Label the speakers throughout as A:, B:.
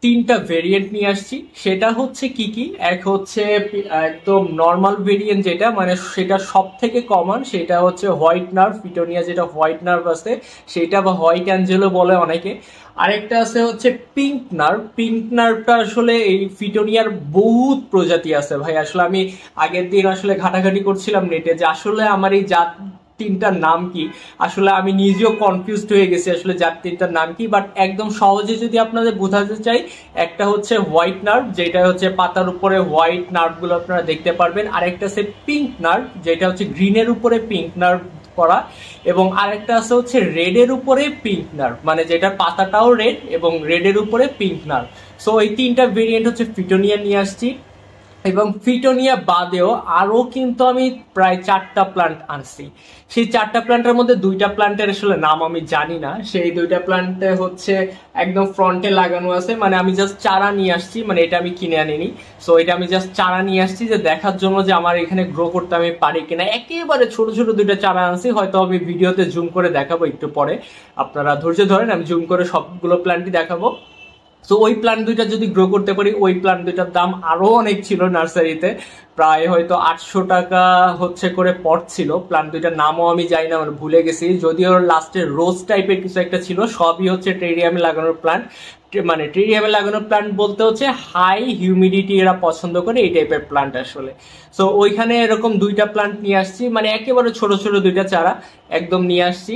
A: তিনটা ভেরিয়েন্ট নিয়ে আসছি। সেটা হচ্ছে কি কি, এক হচ্ছে একদম নর্মাল ভেরিয়েন্ট যেটা মানে সেটা সব থেকে কমন, সেটা হচ্ছে হোয়াইট নার্ভ পিটোনিয়া, যেটা হোয়াইট নার্ভ আছে সেটা, বা হোয়াইট অ্যাঞ্জেলো বলে অনেকে। আরেকটা আছে হচ্ছে পিঙ্ক নার্ভ। পিঙ্ক নার্ভটা আসলে এই ফিটোনিয়ার বহুত প্রজাতি আছে ভাই। আসলে আমি আগের দিন আসলে ঘাটাঘাটি করছিলাম নেটে যে আসলে আমার এই জাত তিনটার নাম কি। আসলে আমি নিজেও কনফিউজড হয়ে গেছি আসলে জাত তিনটার নাম কি, বাট একদম সহজে যদি আপনাদের বোঝাতে চাই, একটা হচ্ছে হোয়াইট নার্ভ, যেটা হচ্ছে পাতার উপরে হোয়াইট নার্ভ গুলো আপনারা দেখতে পারবেন। আরেকটা আছে পিঙ্ক নার্ভ, যেটা হচ্ছে গ্রিনের উপরে পিঙ্ক নার্ভ করা, এবং আরেকটা আছে হচ্ছে রেড এর উপরে পিঙ্ক নার্ভ, মানে যেটা পাতাটাও রেড এবং রেড এর উপরে পিঙ্ক নার্ভ। সো এই তিনটা ভেরিয়েন্ট হচ্ছে ফিটোনিয়া নিয়ে আসছি। এবং ফিটোনিয়া বাদেও আরো কিন্তু আমি প্রায় 4টা প্লান্ট আনছি। সেই 4টা প্লান্টের মধ্যে 2টা প্লান্টের আসলে নাম আমি জানি না। সেই 2টা প্লান্টে হচ্ছে একদম ফ্রন্টে লাগানো আছে, মানে আমি জাস্ট চারা নিয়ে আসছি, মানে এটা আমি কিনে আনিনি। সো এটা আমি জাস্ট চারা নিয়ে আসছি যে দেখার জন্য যে আমার এখানে গ্রো করতে আমি পারি কিনা। একেবারে ছোট ছোট 2টা চারা আনছি, হয়তো আমি ভিডিওতে জুম করে দেখাবো একটু পরে, আপনারা ধৈর্য ধরেন, আমি জুম করে সবগুলো প্লান্টই দেখাবো। তো ওই প্লান্ট দুইটা যদি গ্রো করতে পারি, ওই প্লান্ট দুইটার দাম আরো অনেক ছিল নার্সারিতে, প্রায় হয়তো 800 টাকা হচ্ছে করে পট ছিল। প্লান্ট দুইটার নামও আমি জানি না, মানে ভুলে গেছি, যদিও লাস্টে রোজ টাইপের কিছু একটা ছিল। সবই হচ্ছে টেরিয়ামে লাগানোর প্লান্ট, মানে টেরিয়ামে লাগানোর প্লান্ট বলতে হচ্ছে হাই হিউমিডিটি এরা পছন্দ করে এই টাইপের প্লান্ট আসলে। সো ওইখানে এরকম 2টা প্লান্ট নিয়ে আসছি, মানে একেবারে ছোট ছোট 2টা চারা একদম নিয়ে আসছি।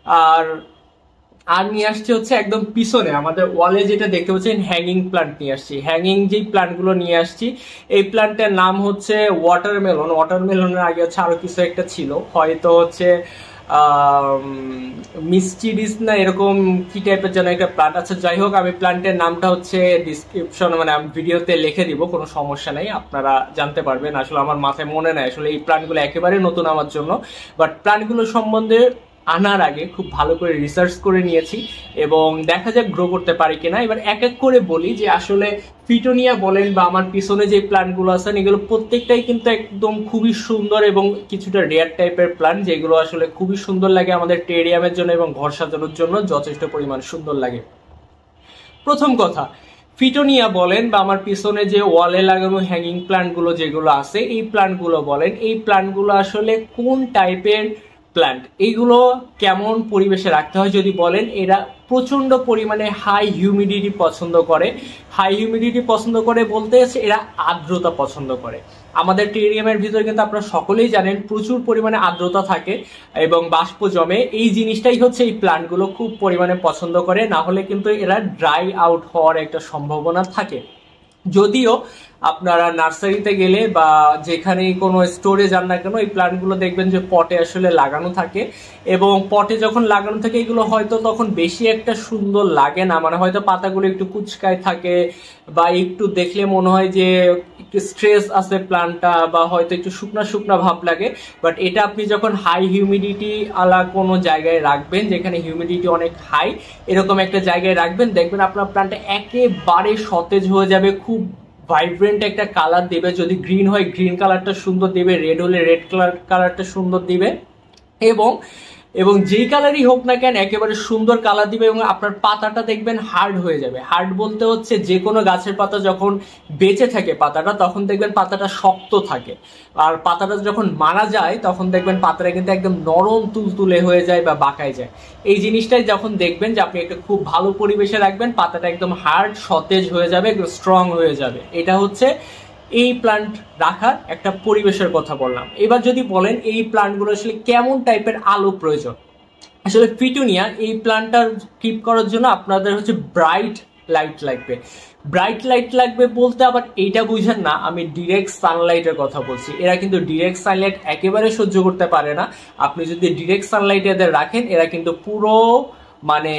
A: আর আর নিয়ে আসছে হচ্ছে একদম পিছনে আমাদের ওয়ালে যেটা দেখতে পাচ্ছেন হ্যাঙ্গিং প্লান্ট নিয়ে আসছি। হ্যাঙ্গিং যেই প্লান্টগুলো নিয়ে আসছি, এই প্লান্টের নাম হচ্ছে ওয়াটারমেলন। ওয়াটারমেলনের আগে হচ্ছে আরো কিছু একটা ছিল, হয়তো হচ্ছে মিস্টিডিস না এরকম কি টাইপের যেন একটা প্লান্ট আছে। যাই হোক, আমি প্লান্টের নামটা হচ্ছে ডিসক্রিপশন মানে ভিডিওতে লিখে দিব, কোনো সমস্যা নেই, আপনারা জানতে পারবেন। আসলে আমার মাথায় মনে নাই, আসলে এই প্লান্টগুলো একেবারে নতুন আমার জন্য, বাট প্লান্টগুলো সম্বন্ধে আনার আগে খুব ভালো করে রিসার্চ করে নিয়েছি এবং দেখা যাক গ্রো করতে পারি কিনা। এবার এক এক করে বলি যে আসলে ফিটোনিয়া বলেন বা আমার পিছনে যে প্লান্টগুলো আছে এগুলো প্রত্যেকটাই কিন্তু একদম খুবই সুন্দর এবং কিছুটা রেয়ার টাইপের প্লান্ট, যেগুলো আসলে খুবই সুন্দর লাগে আমাদের টেরিয়ামের জন্য এবং ঘর সাজানোর জন্য যথেষ্ট পরিমাণ সুন্দর লাগে। প্রথম কথা, ফিটোনিয়া বলেন বা আমার পিছনে যে ওয়ালে লাগানো হ্যাঙ্গিং প্লান্টগুলো যেগুলো আছে, এই প্লান্টগুলো বলেন, এই প্লান্টগুলো আসলে কোন টাইপের প্লান্ট, এইগুলো কেমন পরিবেশে রাখতে হয় যদি বলেন, এরা প্রচন্ড পরিমাণে হাই হিউমিডিটি পছন্দ করে। হাই হিউমিডিটি পছন্দ করে বলতে এরা আর্দ্রতা পছন্দ করে। আমাদের টেরিয়ামের ভিতরে কিন্তু আপনারা সকলেই জানেন প্রচুর পরিমাণে আর্দ্রতা থাকে এবং বাষ্প জমে। এই জিনিসটাই হচ্ছে এই প্লান্টগুলো খুব পরিমাণে পছন্দ করে, না হলে কিন্তু এরা ড্রাই আউট হওয়ার একটা সম্ভাবনা থাকে। যদিও আপনারা নার্সারিতে গেলে বা যেখানে কোনো স্টোরে যান না কেন, এই প্লান্টগুলো দেখবেন যে পটে আসলে লাগানো থাকে, এবং পটে যখন লাগানো থাকে এগুলো হয়তো তখন বেশি একটা সুন্দর লাগে না, মানে হয়তো পাতাগুলো একটু কুচকায় থাকে বা একটু দেখলে মনে হয় যে একটু স্ট্রেস আছে প্লান্টটা, বা হয়তো একটু শুকনা শুকনা ভাব লাগে। বাট এটা আপনি যখন হাই হিউমিডিটি আলা কোনো জায়গায় রাখবেন, যেখানে হিউমিডিটি অনেক হাই, এরকম একটা জায়গায় রাখবেন, দেখবেন আপনার প্লান্টটা একেবারে সতেজ হয়ে যাবে, খুব ভাইব্রেন্ট একটা কালার দেবে। যদি গ্রিন হয় গ্রিন কালারটা সুন্দর দিবে, রেড হলে রেড কালারটা সুন্দর দিবে, এবং এবং যেই কালারই হোক না কেন একেবারে সুন্দর কালার দিবে। এবং আপনার পাতাটা দেখবেন হার্ড হয়ে যাবে। হার্ড বলতে হচ্ছে যে কোনো গাছের পাতা যখন বেঁচে থাকে পাতাটা, তখন দেখবেন পাতাটা শক্ত থাকে, আর পাতাটা যখন মারা যায় তখন দেখবেন পাতাটা কিন্তু একদম নরম তুলতুলে হয়ে যায় বা বাঁকায় যায়। এই জিনিসটাই যখন দেখবেন যে আপনি একটা খুব ভালো পরিবেশে রাখবেন, পাতাটা একদম হার্ড সতেজ হয়ে যাবে, একদম স্ট্রং হয়ে যাবে। এটা হচ্ছে এই প্লান্ট রাখার একটা পরিবেশের কথা বললাম। এবার যদি বলেন এই প্লান্টগুলো আসলে কেমন টাইপের আলো প্রয়োজন, আসলে ফিটোনিয়া এই প্লান্টটা কিপ করার জন্য আপনাদের হচ্ছে ব্রাইট লাইট লাগবে। ব্রাইট লাইট লাগবে বলতে আবার এইটা বুঝেন না আমি ডিরেক্ট সানলাইটের কথা বলছি। এরা কিন্তু ডিরেক্ট সানলাইট একেবারে সহ্য করতে পারে না। আপনি যদি ডিরেক্ট সানলাইট এদের রাখেন, এরা কিন্তু পুরো মানে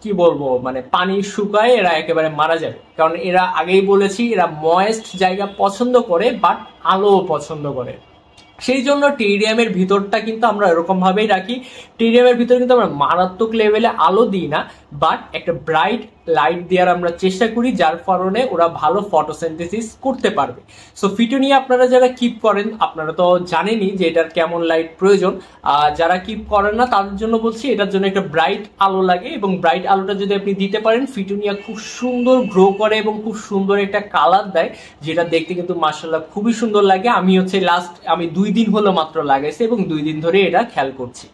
A: কি বলবো, মানে পানি শুকায় এরা একেবারে মারা যাবে। কারণ এরা আগেই বলেছি এরা ময়েস্ট জায়গা পছন্দ করে, বাট আলো পছন্দ করে। সেই জন্য টেরিয়ামের ভিতরটা কিন্তু আমরা এরকম ভাবেই রাখি। টেরিয়ামের ভিতরে কিন্তু আমরা মারাত্মক লেভেলে আলো দিই না, বাট একটা ব্রাইট লাইট দেওয়ার আমরা চেষ্টা করি, যার কারণে ওরা ভালো ফটোসিনথেসিস করতে পারবে। সো ফিটুনিয়া আপনারা যারা কিপ করেন আপনারা তো জানেনই যে এটার কেমন লাইট প্রয়োজন। যারা কিপ করেন না তাদের জন্য বলছি, এটার জন্য একটা ব্রাইট আলো লাগে, এবং ব্রাইট আলোটা যদি আপনি দিতে পারেন ফিটুনিয়া খুব সুন্দর গ্রো করে এবং খুব সুন্দর একটা কালার দেয়, যেটা দেখতে কিন্তু মাশাআল্লাহ খুবই সুন্দর লাগে। আমি 2 দিন হলো মাত্র লাগাইছি এবং 2 দিন ধরে এটা খেয়াল করছি।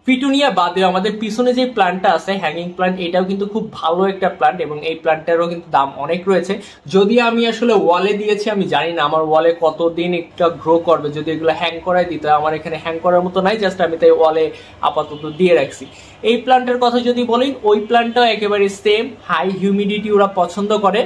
A: ফিটুনিয়া বাদে আমাদের পিছনে যে প্ল্যান্টটা আছে হ্যাঙ্গিং প্ল্যান্ট, এটাও কিন্তু খুব ভালো একটা প্ল্যান্ট এবং এই প্ল্যান্টটারও কিন্তু দাম অনেক রয়েছে। যদি আমি আসলে ওয়ালে দিয়েছি, আমি জানি না আমার ওয়ালে কতদিন একটা গ্রো করবে। যদি এগুলো হ্যাং করাই দিতে, আমার এখানে হ্যাং করার মতো নাই, জাস্ট আমি তাই ওয়ালে আপাতত দিয়ে রাখছি। এই প্ল্যান্টের কথা যদি বলি, ওই প্ল্যান্টটাও একেবারে সেম, হাই হিউমিডিটি ওরা পছন্দ করে,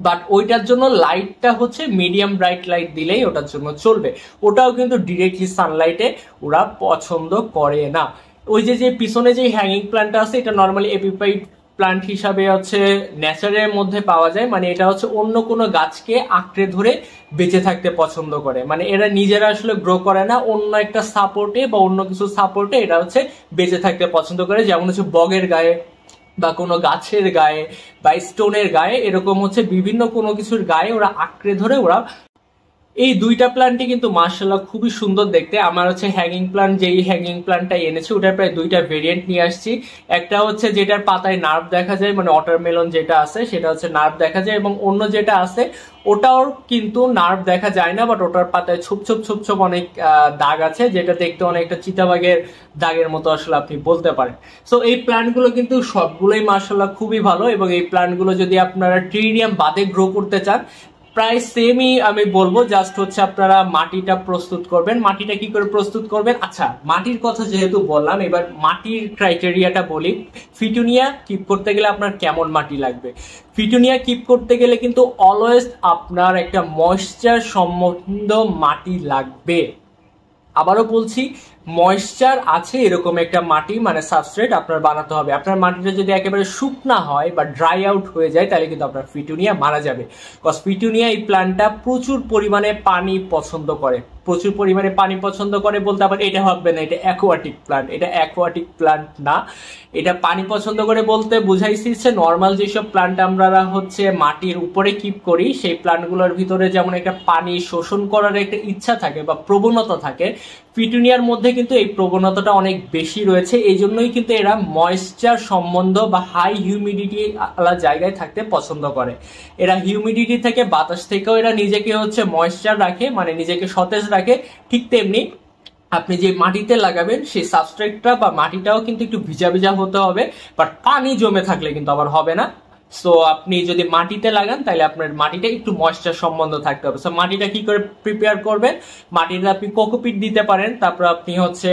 A: বাট ওইটার জন্য লাইটটা হচ্ছে মিডিয়াম ব্রাইট লাইট দিলেই ওটার জন্য চলবে। ওটাও কিন্তু ডিরেক্টলি সানলাইটে ওরা পছন্দ করে না। ওই যে পিছনে যে হ্যাঙ্গিং প্ল্যান্টটা আছে, এটা নর্মালি এপিফাইট প্ল্যান্ট হিসাবে হচ্ছে নেচারের মধ্যে পাওয়া যায়, মানে এটা হচ্ছে অন্য কোনো গাছকে আঁকড়ে ধরে বেঁচে থাকতে পছন্দ করে, মানে এরা নিজেরা আসলে গ্রো করে না, অন্য একটা সাপোর্টে বা অন্য কিছু সাপোর্টে এটা হচ্ছে বেঁচে থাকতে পছন্দ করে। যেমন হচ্ছে বগের গায়ে বা কোনো গাছের গায়ে বা স্টোনের গায়ে, এরকম হচ্ছে বিভিন্ন কোনো কিছুর গায়ে ওরা আঁকড়ে ধরে ওরা। এই দুইটা প্ল্যান্টই কিন্তু মাশাআল্লাহ খুবই সুন্দর দেখতে। আমার হচ্ছে হ্যাঙ্গিং প্ল্যান্ট, যেই হ্যাঙ্গিং প্ল্যান্টটা এনেছি ওটার প্রায় 2টা ভেরিয়েন্ট নিয়ে আসছি। একটা হচ্ছে যেটার পাতায় নার্ভ দেখা যায়, মানে ওয়াটারমেলন যেটা আছে সেটা হচ্ছে নার্ভ দেখা যায়, এবং অন্য যেটা আছে ওটাও কিন্তু নার্ভ দেখা যায় না, বাট ওটার পাতায় ছোপ ছোপ অনেক দাগ আছে, যেটা দেখতে অনেকটা চিতাবাঘের দাগের মতো আসলে আপনি বলতে পারেন। সো এই প্ল্যান্টগুলো কিন্তু সবগুলোই মাশাআল্লাহ খুবই ভালো, এবং এই প্ল্যান্টগুলো যদি আপনারা টেরিয়াম বাদে গ্রো করতে চান প্রায় সেমই আমি বলবো। জাস্ট হচ্ছে আপনারা মাটিটা প্রস্তুত করবেন। মাটিটা কি করে প্রস্তুত করবেন? আচ্ছা, মাটির কথা যেহেতু বললাম, এবার মাটির ক্রাইটেরিয়াটা বলি। ফিটুনিয়া কিপ করতে গেলে আপনার কেমন মাটি লাগবে? ফিটুনিয়া কিপ করতে গেলে কিন্তু অলওয়েজ আপনার একটা ময়েশ্চার সম্বন্ধ মাটি লাগবে। আবারও বলছি, ময়েশ্চার আছে এরকম একটা মাটি, মানে সাবস্ট্রেট আপনার বানাতে হবে। আপনার মাটিটা যদি একেবারে শুকনা হয় বা ড্রাই আউট হয়ে যায়, তাহলে কিন্তু আপনার ফিটুনিয়া মারা যাবে। কজ ফিটুনিয়া এই প্ল্যান্টটা প্রচুর পরিমাণে পানি পছন্দ করে। প্রচুর পরিমাণে পানি পছন্দ করে বলতে আবার এটা ভাববে না এটা অ্যাকোয়াটিক প্ল্যান্ট, এটা অ্যাকোয়াটিক প্ল্যান্ট না। এটা পানি পছন্দ করে বলতে বুঝাইছি নর্মাল যেসব প্ল্যান্ট আমরা হচ্ছে মাটির উপরে কিপ করি, সেই প্ল্যান্টগুলোর ভিতরে যেমন একটা পানি শোষণ করার একটা ইচ্ছা থাকে বা প্রবণতা থাকে, ফিটুনিয়ার মধ্যে কিন্তু এই প্রবণতাটা অনেক বেশি রয়েছে। এই জন্যই কিন্তু এরা ময়েশ্চার সম্বন্ধ বা হাই হিউমিডিটি জায়গায় থাকতে পছন্দ করে। এরা হিউমিডিটি থেকে, বাতাস থেকেও এরা নিজেকে হচ্ছে ময়েশ্চার রাখে, মানে নিজেকে সতেজ রাখে। ঠিক তেমনি আপনি যে মাটিতে লাগাবেন সেই সাবস্ট্রেটটা বা মাটিটাও কিন্তু একটু ভিজা ভিজা হতে হবে, বাট পানি জমে থাকলে কিন্তু আবার হবে না। সো আপনি যদি মাটিতে লাগান তাহলে আপনার মাটিটা একটু ময়েশ্চার সম্বন্ধ থাকতে হবে। সো মাটিটা কি করে প্রিপেয়ার করবেন? মাটিতে আপনি কোকোপিট দিতে পারেন, তারপর আপনি হচ্ছে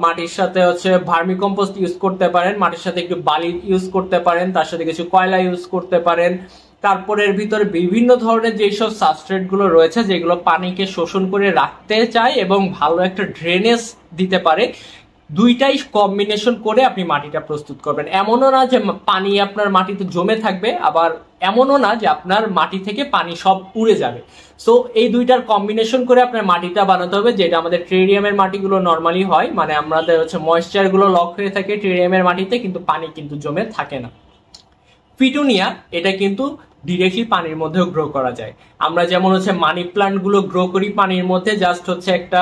A: মাটির সাথে হচ্ছে ভার্মি কম্পোস্ট ইউজ করতে পারেন, মাটির সাথে একটু বালি ইউজ করতে পারেন, তার সাথে কিছু কয়লা ইউজ করতে পারেন। তারপরে এর ভিতরে বিভিন্ন ধরনের যেসব সাবস্ট্রেট গুলো রয়েছে যেগুলো পানিকে শোষণ করে রাখতে চায় এবং ভালো একটা ড্রেনেজ দিতে পারে, দুইটাই কম্বিনেশন করে আপনি মাটিটা প্রস্তুত করবেন। এমনও না যে পানি আপনার মাটিতে জমে থাকবে, আবার এমনও না যে আপনার মাটি থেকে পানি সব উড়ে যাবে। সো এই দুইটার কম্বিনেশন করে আপনার মাটিটা বানাতে হবে, যেটা আমাদের টেরিয়ামের মাটিগুলো নর্মালি হয়, মানে আমাদের হচ্ছে ময়েশ্চার গুলো লক হয়ে থাকে টেরিয়ামের মাটিতে, কিন্তু পানি কিন্তু জমে থাকে না। ফিটুনিয়া এটা কিন্তু ডিরেক্টলি পানির মধ্যেও গ্রো করা যায়। আমরা যেমন হচ্ছে মানি প্লান্ট গুলো গ্রো করি পানির মধ্যে, জাস্ট হচ্ছে একটা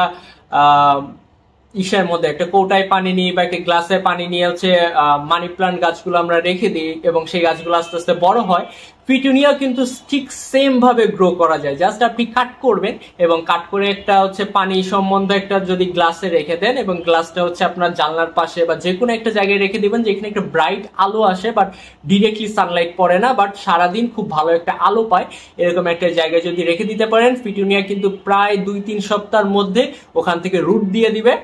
A: ইসের মধ্যে একটা কৌটায় পানি নিয়ে বা একটা গ্লাসে পানি নিয়ে হচ্ছে মানি প্লান্ট গাছগুলো আমরা রেখে দিই এবং সেই গাছগুলো আস্তে আস্তে বড় হয়। ফিটুনিয়া কিন্তু ঠিক সেম ভাবে গ্রো করা যায়। জাস্ট আপনি কাট করবেন এবং কাট করে একটা হচ্ছে পানি সম্বন্ধ একটা যদি গ্লাসে রেখে দেন, এবং গ্লাসটা হচ্ছে আপনার জানলার পাশে বা যে কোনো একটা জায়গায় রেখে দিবেন যেখানে একটা ব্রাইট আলো আসে, বাট ডিরেক্টলি সানলাইট পড়ে না, বাট সারাদিন খুব ভালো একটা আলো পায়, এরকম একটা জায়গায় যদি রেখে দিতে পারেন, ফিটুনিয়া কিন্তু প্রায় 2-3 সপ্তাহের মধ্যে ওখান থেকে রুট দিয়ে দিবে,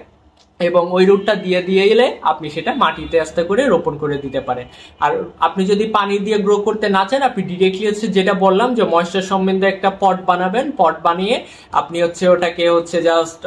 A: এবং ওই রুটটা দিয়ে এলে আপনি সেটা মাটিতে আস্তে করে রোপণ করে দিতে পারেন। আর আপনি যদি পানি দিয়ে গ্রো করতে না চান, আপনি ডিরেক্টলি হচ্ছে যেটা বললাম যে ময়েশ্চার সম্বন্ধে একটা পট বানাবেন, পট বানিয়ে আপনি হচ্ছে ওটাকে হচ্ছে জাস্ট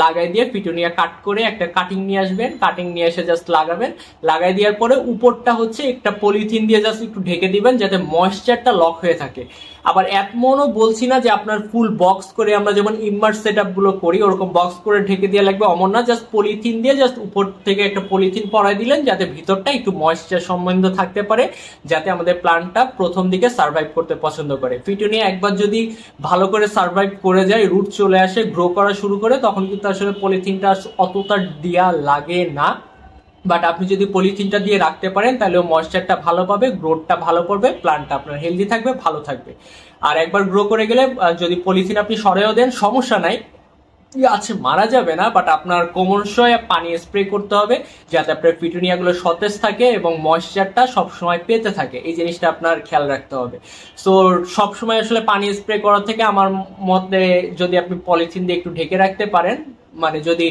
A: লাগাই দিয়ে ফিটুনিয়া কাট করে একটা কাটিং নিয়ে আসবেন, কাটিং নিয়ে এসে জাস্ট লাগাবেন, লাগাই দেওয়ার পরে উপরটা হচ্ছে একটা পলিথিন দিয়ে জাস্ট একটু ঢেকে দিবেন যাতে ময়েশ্চারটা লক হয়ে থাকে। আবার এমনও বলছি না যে আপনার ফুল বক্স করে আমরা যেমন ইমার্স সেটআপ গুলো করি ওরকম বক্স করে ঢেকে দিয়ে লাগবে অমন না, জাস্ট পলিথিন দিয়ে জাস্ট উপর থেকে একটা পলিথিন পরাই দিলেন যাতে ভিতরটা একটু ময়েশ্চার সম্বন্ধ থাকতে পারে, যাতে আমাদের প্লান্টটা প্রথম দিকে সার্ভাইভ করতে পছন্দ করে। পিটুনিয়া একবার যদি ভালো করে সার্ভাইভ করে যায়, রুট চলে আসে, গ্রো করা শুরু করে, তখন কিন্তু আসলে পলিথিনটা অতটা দেয়া লাগে না। বাট আপনি যদি পলিথিনটা দিয়ে রাখতে পারেন তাহলে ময়েশ্চারটা ভালো পাবে, গ্রোথটা ভালো করবে, প্লান্টটা আপনার হেলদি থাকবে, ভালো থাকবে। আর একবার গ্রো করে গেলে যদি পলিথিন আপনি সরেও দেন সমস্যা নাই, গাছ মারা যাবে না, বাট আপনার ক্রমশই পানি স্প্রে করতে হবে যাতে আপনার পিটুনিয়াগুলো সতেজ থাকে এবং ময়েশ্চারটা সবসময় পেতে থাকে, এই জিনিসটা আপনার খেয়াল রাখতে হবে। সো সবসময় আসলে পানি স্প্রে করার থেকে আমার মতে যদি আপনি পলিথিন দিয়ে একটু ঢেকে রাখতে পারেন, মানে যদি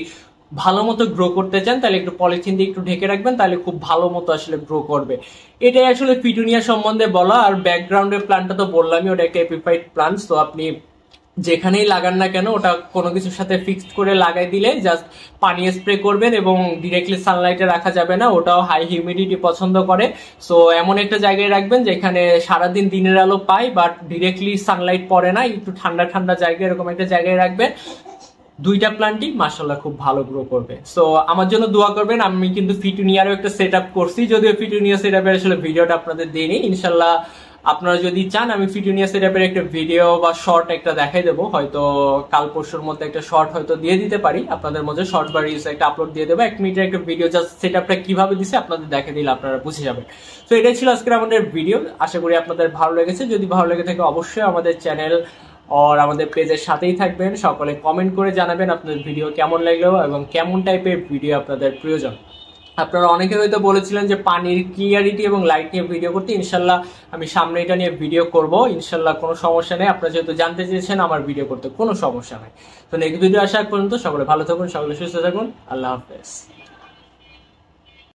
A: ভালো মতো গ্রো করতে চান তাহলে একটু পলিথিন দিয়ে একটু ঢেকে রাখবেন, তাহলে খুব ভালো মতো আসলে গ্রো করবে। এটাই আসলে পিটুনিয়া সম্বন্ধে বলা। আর ব্যাকগ্রাউন্ডের প্ল্যান্টটা তো বললামই, ওটা একটা এপিফাইট প্ল্যান্ট, তো আপনি যেখানেই লাগান না কেন ওটা কোনো কিছুর সাথে ফিক্সড করে লাগাই দিলে জাস্ট পানি স্প্রে করবেন এবং ডিরেক্টলি সানলাইটে রাখা যাবে না, ওটাও হাই হিউমিডিটি পছন্দ করে। সো এমন একটা জায়গায় রাখবেন যেখানে সারাদিন দিনের আলো পায় বাট ডিরেক্টলি সানলাইট পড়ে না, একটু ঠান্ডা ঠান্ডা জায়গায়, এরকম একটা জায়গায় রাখবেন। দুইটা প্ল্যান্টই মাশাআল্লাহ খুব ভালো গ্রো করবে। সো আমার জন্য দোয়া করবেন। আমি কিন্তু ফিটুনিয়ারও একটা সেট আপ করছি, যদিও ফিটুনিয়া সেট আপের আসলে ভিডিওটা আপনাদের দিইনি। ইনশাল্লাহ আপনারা যদি চান আমি ফিটুনিয়া সেট আপের একটা ভিডিও বা শর্ট একটা দেখাই দেবো, হয়তো কাল পরশুর মধ্যে একটা শর্ট হয়তো দিয়ে দিতে পারি আপনাদের মধ্যে, শর্ট বা রিলস একটা আপলোড দিয়ে দেবো, 1 মিনিটের একটা ভিডিও, জাস্ট সেট আপটা কিভাবে দিছে আপনাদের দেখে দিলে আপনারা বুঝে যাবেন। তো এটাই ছিল আজকের আমাদের ভিডিও, আশা করি আপনাদের ভালো লেগেছে। যদি ভালো লেগে থাকে অবশ্যই আমাদের চ্যানেল আর আমাদের পেজের সাথেই থাকবেন। সকলে কমেন্ট করে জানাবেন আপনাদের ভিডিও কেমন লাগলো এবং কেমন টাইপের ভিডিও আপনাদের প্রয়োজন। আপনারা অনেকে হয়তো বলেছিলেন যে পানির ক্লিয়ারিটি এবং লাইট নিয়ে ভিডিও করতে, ইনশাল্লাহ আমি সামনে এটা নিয়ে ভিডিও করব, ইনশাল্লাহ কোনো সমস্যা নেই। আপনারা যেহেতু জানতে চেয়েছেন আমার ভিডিও করতে কোনো সমস্যা নাই। তো নেক্সট ভিডিও আসা পর্যন্ত সকলে ভালো থাকুন, সকলে সুস্থ থাকুন, আল্লাহ হাফেজ।